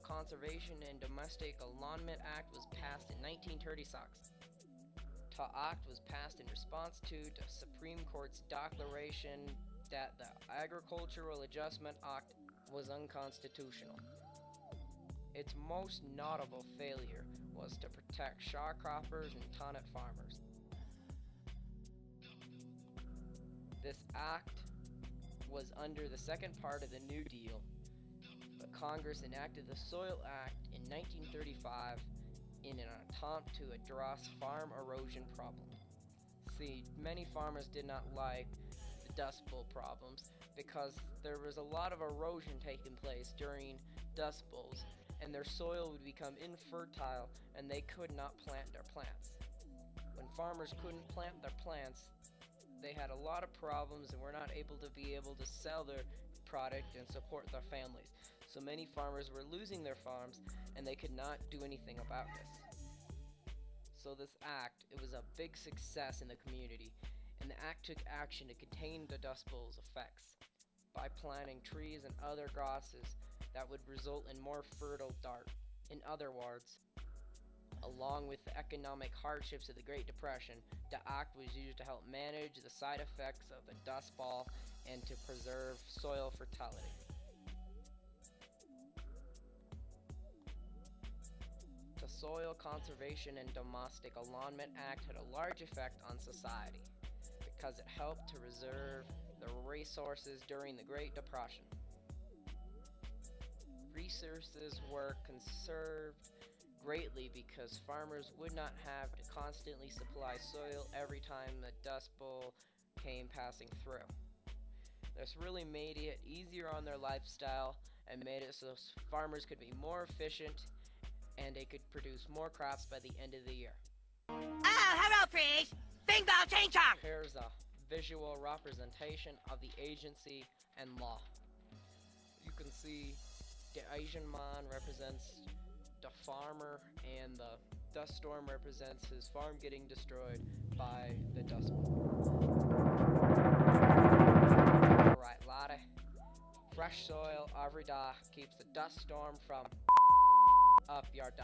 Conservation and Domestic Allotment Act was passed in 1936. The act was passed in response to the Supreme Court's declaration that the Agricultural Adjustment Act was unconstitutional. Its most notable failure was to protect sharecroppers and tenant farmers. This act was under the second part of the New Deal, but Congress enacted the Soil Act in 1935 in an attempt to address farm erosion problems. See, many farmers did not like the Dust Bowl problems because there was a lot of erosion taking place during Dust Bowls, and their soil would become infertile and they could not plant their plants. When farmers couldn't plant their plants, they had a lot of problems and were not able to sell their product and support their families. So many farmers were losing their farms and they could not do anything about this. So this act, it was a big success in the community, and the act took action to contain the Dust Bowl's effects by planting trees and other grasses that would result in more fertile dirt. In other words, along with the economic hardships of the Great Depression, the act was used to help manage the side effects of the Dust Bowl and to preserve soil fertility. The Soil Conservation and Domestic Allotment Act had a large effect on society because it helped to reserve the resources during the Great Depression. Resources were conserved greatly because farmers would not have to constantly supply soil every time the Dust Bowl came passing through. This really made it easier on their lifestyle and made it so farmers could be more efficient and they could produce more crops by the end of the year. Oh, hello, please! Bing bong ching chong! Here's a visual representation of the agency and law. You can see the Asian man represents the farmer, and the dust storm represents his farm getting destroyed by the Dust Bowl. Alright, laddie. Fresh soil every day keeps the dust storm from up your day.